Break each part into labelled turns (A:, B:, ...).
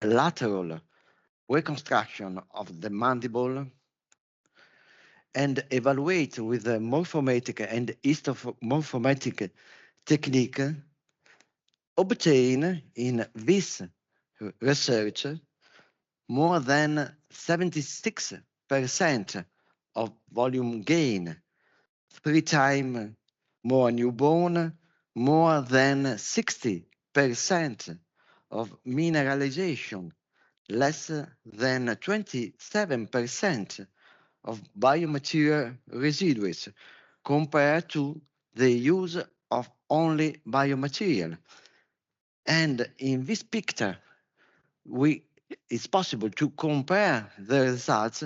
A: lateral reconstruction of the mandible and evaluate with the morphometric and histomorphometric technique, obtain in this research more than 76% of volume gain, 3 times more newborn, more than 60% of mineralization, less than 27% of biomaterial residues compared to the use of only biomaterial. And in this picture, it's possible to compare the results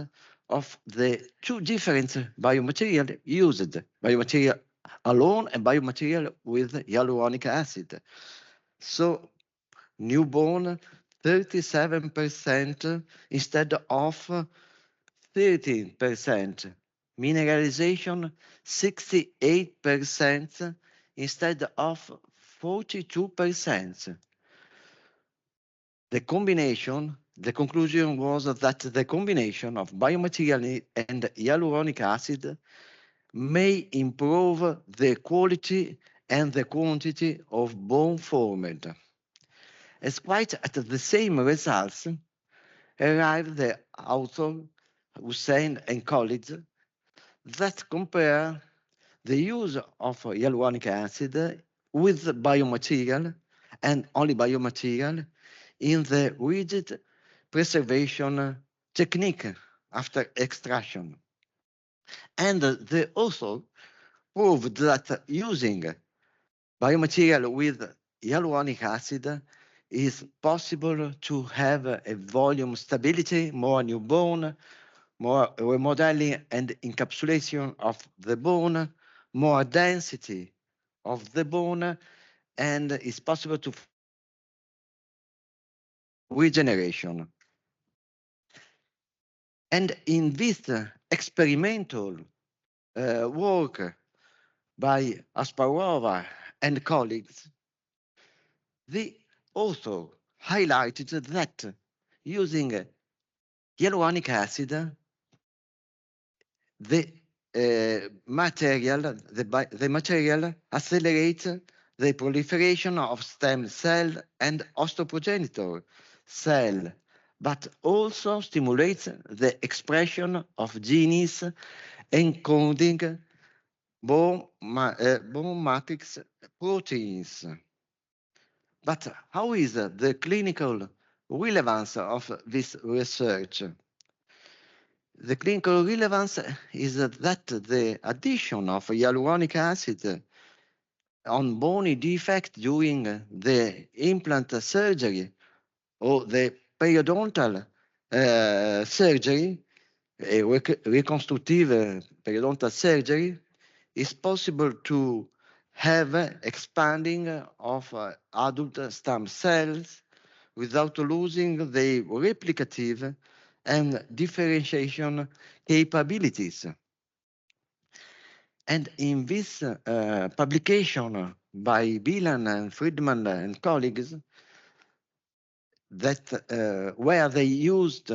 A: of the two different biomaterial used, biomaterial alone and biomaterial with hyaluronic acid. So newborn 37% instead of 13%. Mineralization 68% instead of 42%. The conclusion was that the combination of biomaterial and hyaluronic acid may improve the quality and the quantity of bone formed. As quite at the same results arrived the author Hussein and colleagues that compare the use of hyaluronic acid with biomaterial and only biomaterial in the rigid preservation technique after extraction. And they also proved that using biomaterial with hyaluronic acid is possible to have a volume stability, more new bone, more remodeling and encapsulation of the bone, more density of the bone, and it's possible to regeneration. And in this experimental work by Asparova and colleagues, they also highlighted that using hyaluronic acid, the material accelerates the proliferation of stem cell and osteoprogenitor cell, but also stimulates the expression of genes encoding bone matrix proteins. But how is the clinical relevance of this research? The clinical relevance is that the addition of hyaluronic acid on bony defect during the implant surgery or the periodontal surgery, a reconstructive periodontal surgery, is possible to have expanding of adult stem cells without losing the replicative and differentiation capabilities. And in this publication by Bilan and Friedman and colleagues, that where they used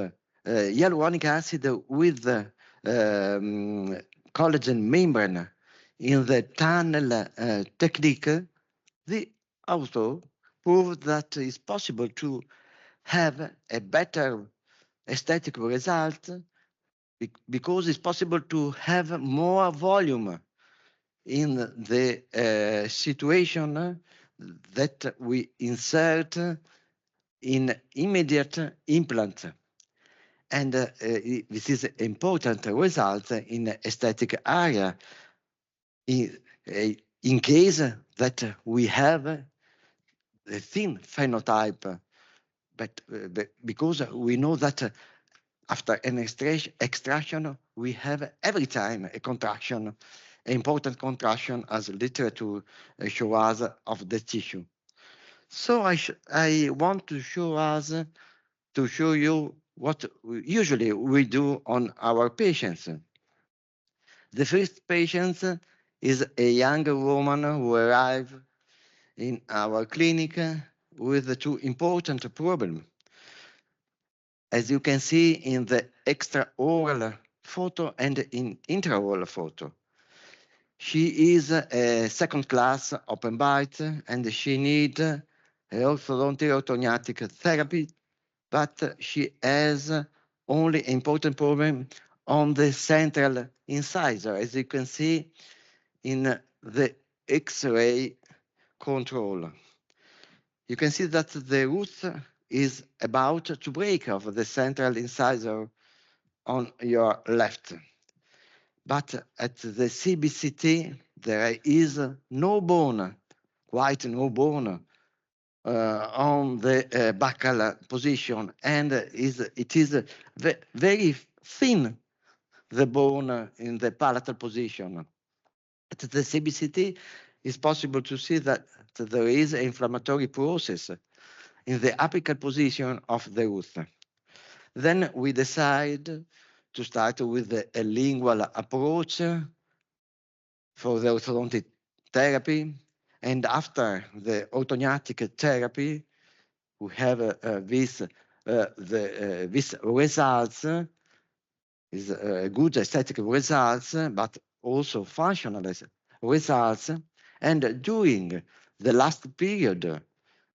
A: hyaluronic acid with collagen membrane in the tunnel technique, they also proved that it's possible to have a better aesthetic result because it's possible to have more volume in the situation that we insert in immediate implant. And this is an important result in aesthetic area in case that we have a thin phenotype, but because we know that after an extraction, we have every time a contraction, an important contraction as literature shows us of the tissue. So I want to show you what usually we do on our patients. The first patient is a young woman who arrived in our clinic with two important problems. as you can see in the extraoral photo and in intraoral photo. She is a second class open bite and she needs orthodontic therapy, but she has only important problem on the central incisor, as you can see in the X-ray control. You can see that the root is about to break of the central incisor on your left. But at the CBCT, there is no bone, quite no bone on the buccal position, and it is very thin, the bone in the palatal position. At the CBCT, it's possible to see that there is an inflammatory process in the apical position of the root. Then we decide to start with a lingual approach for the orthodontic therapy. And after the orthodontic therapy, we have these results, is good aesthetic results, but also functional results. And during the last period,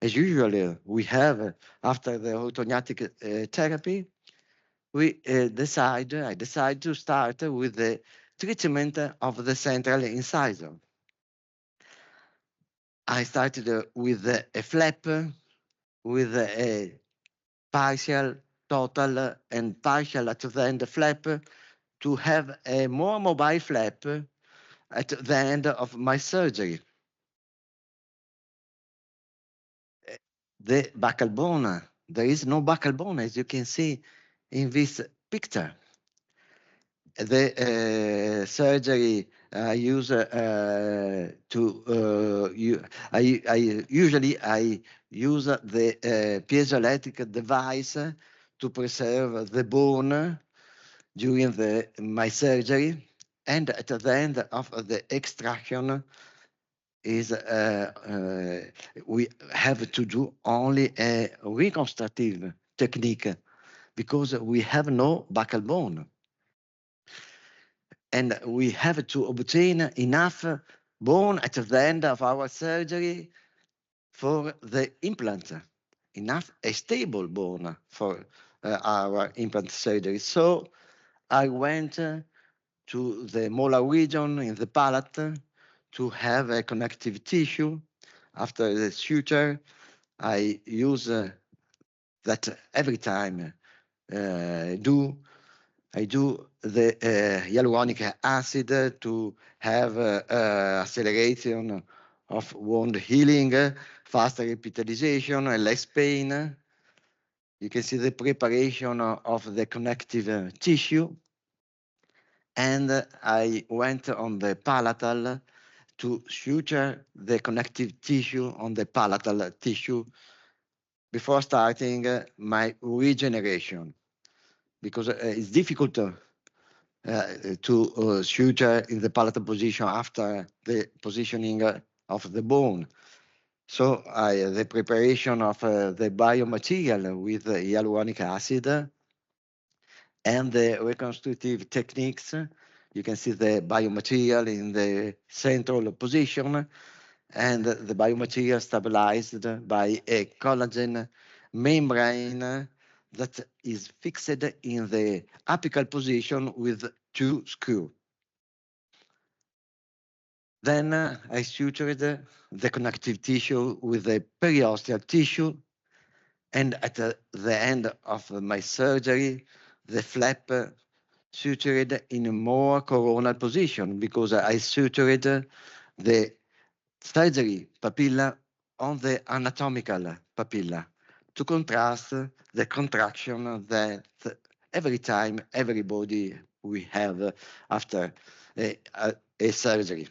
A: as usually we have after the orthodontic therapy, I decide to start with the treatment of the central incisor. I started with a flap, with a partial, total, and partial at the end flap to have a more mobile flap at the end of my surgery. The buccal bone, there is no buccal bone, as you can see in this picture. The surgery I use usually I use the piezoelectric device to preserve the bone during my surgery, and at the end of the extraction we have to do only a reconstructive technique because we have no buccal bone. And we have to obtain enough bone at the end of our surgery for the implant, enough a stable bone for our implant surgery. So I went to the molar region in the palate to have a connective tissue. After the suture, I use that every time I do the hyaluronic acid to have acceleration of wound healing, faster epithelialization, and less pain. You can see the preparation of the connective tissue. And I went on the palatal to suture the connective tissue on the palatal tissue before starting my regeneration, because it's difficult to suture in the palatal position after the positioning of the bone. So the preparation of the biomaterial with hyaluronic acid and the reconstructive techniques. You can see the biomaterial in the central position and the biomaterial stabilized by a collagen membrane that is fixed in the apical position with 2 screws. Then I sutured the connective tissue with the periosteal tissue, and at the end of my surgery, the flap sutured in a more coronal position because I sutured the surgery papilla on the anatomical papilla to contrast the contraction that every time everybody we have after a surgery.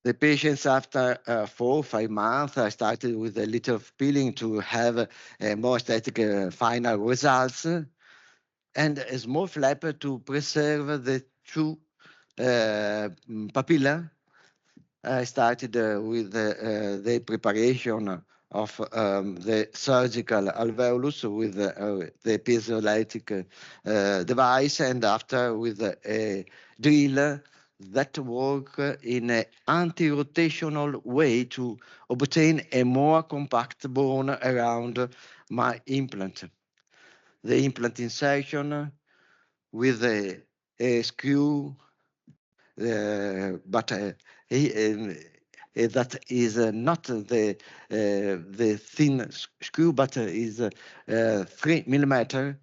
A: The patients after 4 or 5 months, I started with a little peeling to have more aesthetic final results, and a small flap to preserve the 2 papilla. I started with the preparation of the surgical alveolus with the piezoelectric device, and after with a drill that work in an anti-rotational way to obtain a more compact bone around my implant. The implant insertion with a screw, but that is not the thin screw, but is 3 millimeter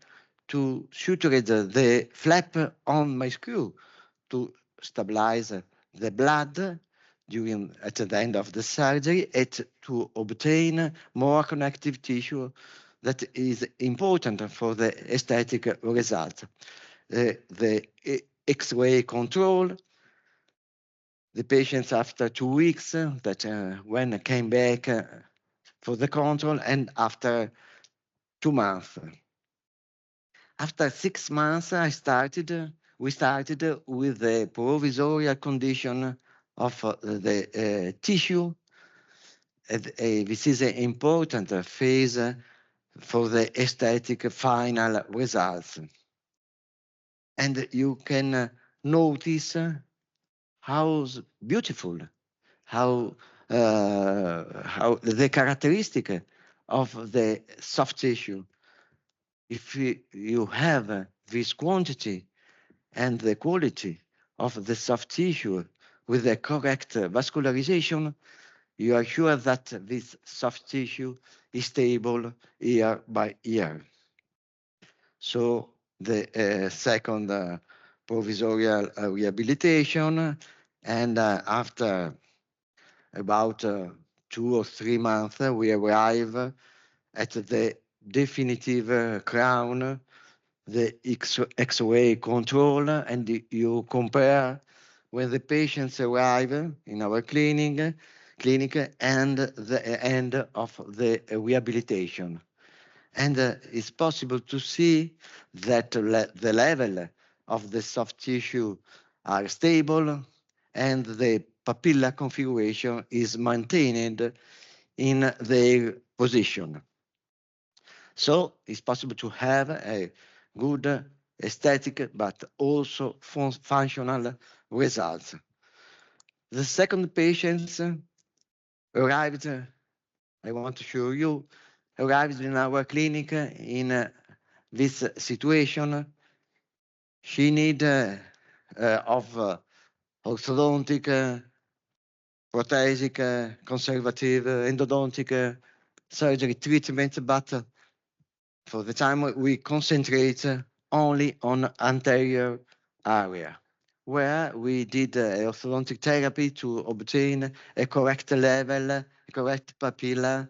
A: to suture the flap on my screw to stabilize the blood during at the end of the surgery and to obtain more connective tissue that is important for the aesthetic result. The X-ray control, the patients after 2 weeks that when came back for the control, and after 2 months. After 6 months, we started with the provisional condition of the tissue. This is an important phase for the aesthetic final results. And you can notice how beautiful, how the characteristic of the soft tissue. If you have this quantity and the quality of the soft tissue with the correct vascularization, you are sure that this soft tissue is stable year by year. So the second provisional rehabilitation, and after about 2 or 3 months, we arrive at the definitive crown, the X-ray control, and you compare when the patients arrive in our clinic and the end of the rehabilitation. And it's possible to see that the level of the soft tissue are stable and the papilla configuration is maintained in their position. So it's possible to have a good aesthetic but also functional results. The second patient arrived, I want to show you, arrived in our clinic in this situation. She need of orthodontic, prothetic, conservative, endodontic surgery treatment, but for the time we concentrate only on anterior area, where we did orthodontic therapy to obtain a correct level, a correct papilla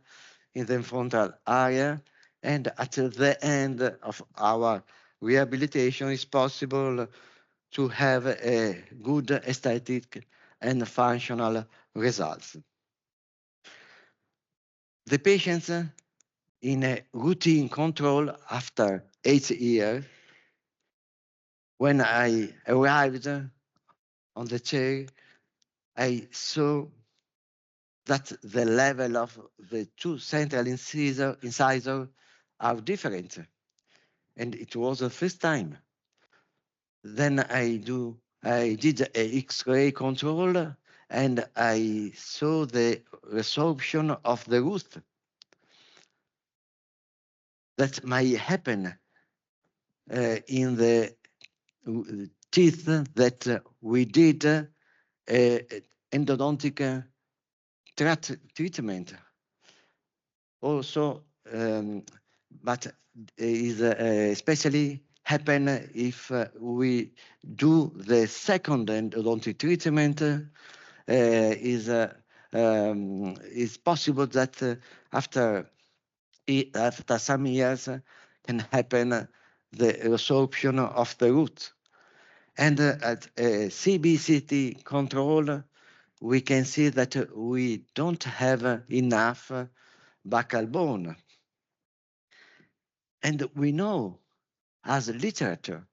A: in the frontal area, and at the end of our rehabilitation it's possible to have a good aesthetic and functional results. The patients in a routine control after 8 years, when I arrived on the chair, I saw that the level of the two central incisors are different. And it was the first time. Then I did a X-ray control and I saw the resorption of the root that might happen in the teeth that we did endodontic treatment. Also, but is especially happen if we do the second endodontic treatment. Is possible that after some years can happen the resorption of the root. And at CBCT control, we can see that we don't have enough buccal bone. And we know, as literature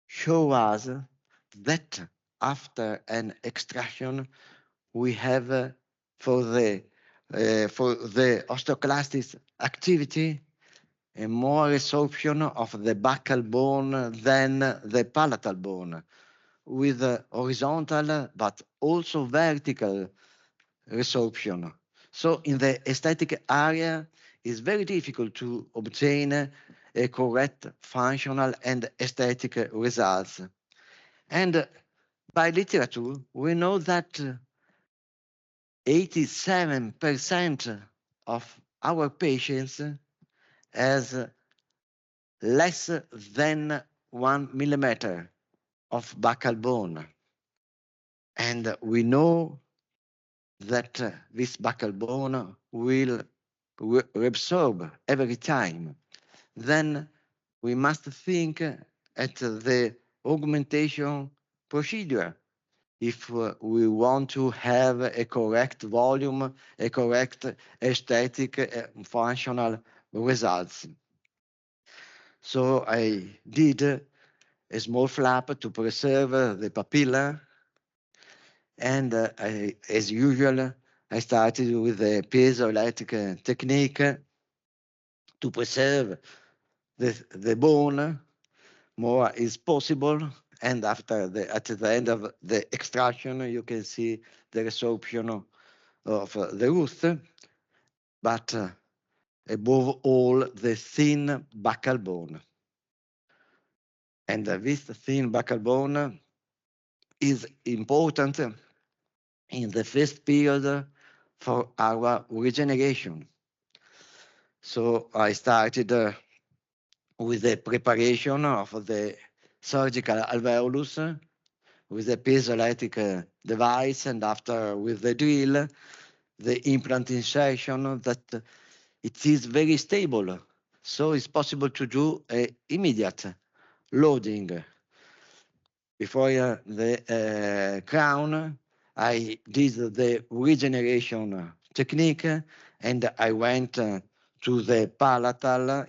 A: show us, that after an extraction, we have for the for the osteoclastic activity, and more resorption of the buccal bone than the palatal bone, with horizontal but also vertical resorption. So in the aesthetic area, it's very difficult to obtain a correct functional and aesthetic results. And by literature, we know that 87% of our patients has less than 1 millimeter of buccal bone. And we know that this buccal bone will reabsorb every time. Then we must think at the augmentation procedure if we want to have a correct volume, a correct aesthetic, functional results. So I did a small flap to preserve the papilla, and as usual, I started with the piezoelectric technique to preserve the bone more is possible. And at the end of the extraction, you can see the resorption of the root, but above all, the thin buccal bone. And this thin buccal bone is important in the first period for our regeneration. So I started with the preparation of the surgical alveolus with the piezoelectric device, and after with the drill, the implant insertion, that it is very stable. So it's possible to do immediate loading. Before the crown, I did the regeneration technique, and I went to the palatal.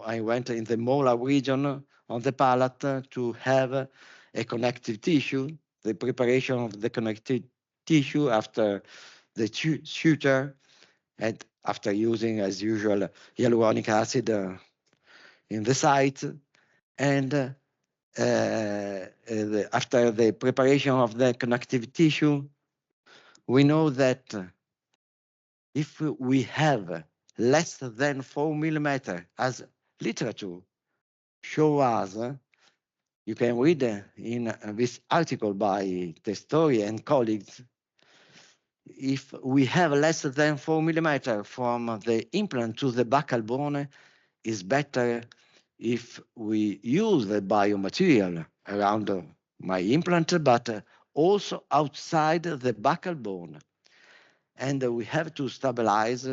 A: I went in the molar region on the palate to have a connective tissue, the preparation of the connective tissue after the suture, and after using, as usual, hyaluronic acid in the site, and after the preparation of the connective tissue, we know that if we have less than 4 millimeter, as literature show us, you can read in this article by Testori and colleagues, if we have less than 4 millimeter from the implant to the buccal bone, is better if we use the biomaterial around my implant, but also outside the buccal bone. And we have to stabilize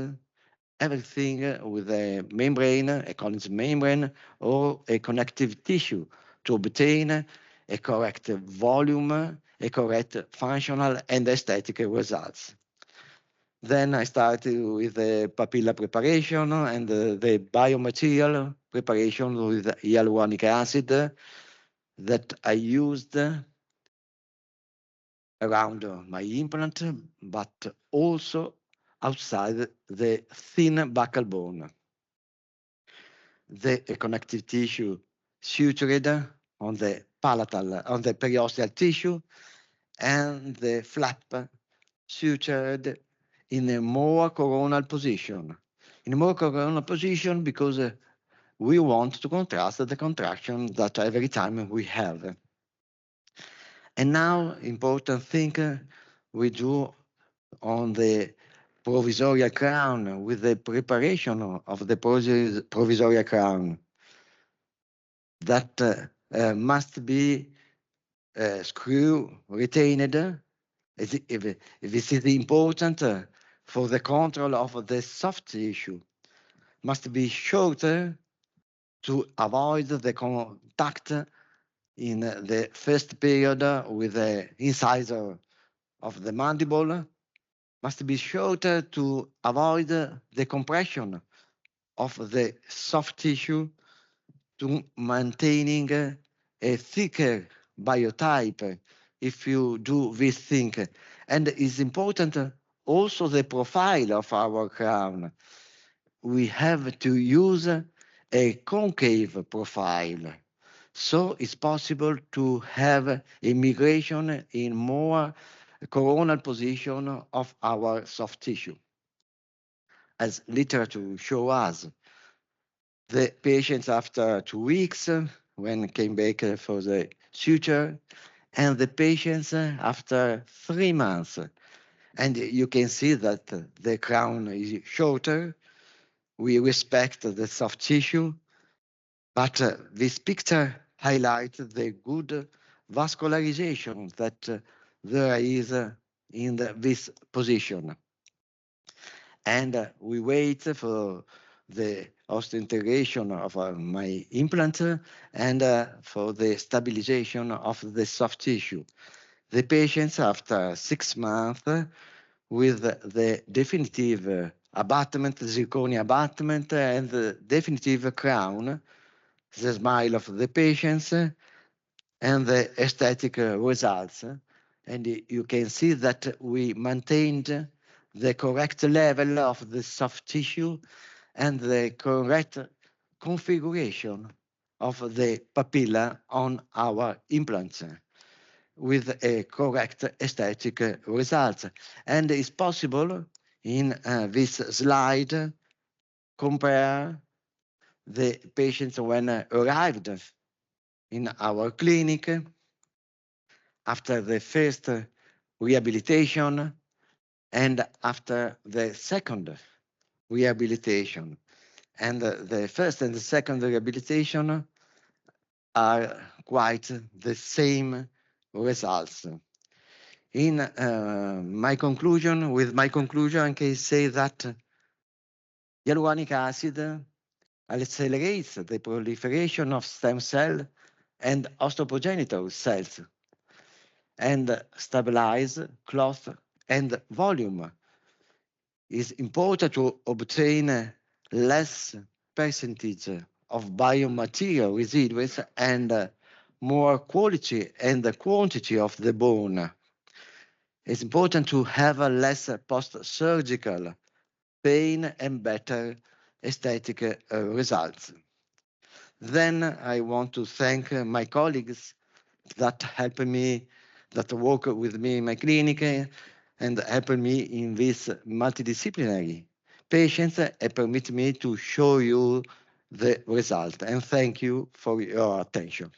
A: everything with a membrane, a collagen membrane, or a connective tissue to obtain a correct volume, a correct functional and aesthetic results. Then I started with the papilla preparation and the biomaterial preparation with hyaluronic acid that I used around my implant, but also outside the thin buccal bone. The connective tissue sutured on the palatal, on the periosteal tissue, and the flap sutured in a more coronal position. In a more coronal position because we want to contrast the contraction that every time we have. And now, important thing we do on the provisorial crown with the preparation of the provisorial crown that must be screw retained. This is important for the control of the soft tissue. Must be shorter to avoid the contact in the first period with the incisor of the mandible. Must be shorter to avoid the compression of the soft tissue to maintaining a thicker biotype if you do this thing. And it's important also the profile of our crown. We have to use a concave profile. So it's possible to have immigration in more coronal position of our soft tissue. As literature show us, the patients after 2 weeks when came back for the suture, and the patients after 3 months. And you can see that the crown is shorter. We respect the soft tissue, but this picture highlights the good vascularization that there is in this position. And we wait for the osseointegration of my implant and for the stabilization of the soft tissue. The patients, after 6 months, with the definitive abutment, zirconia abutment, and the definitive crown, the smile of the patients, and the aesthetic results. And you can see that we maintained the correct level of the soft tissue and the correct configuration of the papilla on our implants with a correct aesthetic result. And it's possible in this slide compare the patients when arrived in our clinic after the first rehabilitation and after the second rehabilitation. And the first and the second rehabilitation are quite the same results. In my conclusion, I can say that hyaluronic acid accelerates the proliferation of stem cell and osteoprogenitor cells and stabilize cloth and volume. It's important to obtain less percentage of biomaterial residues and more quality and quantity of the bone. It's important to have a less post-surgical pain and better aesthetic results. Then I want to thank my colleagues that help me, that work with me in my clinic and help me in this multidisciplinary patients and permit me to show you the result. And thank you for your attention.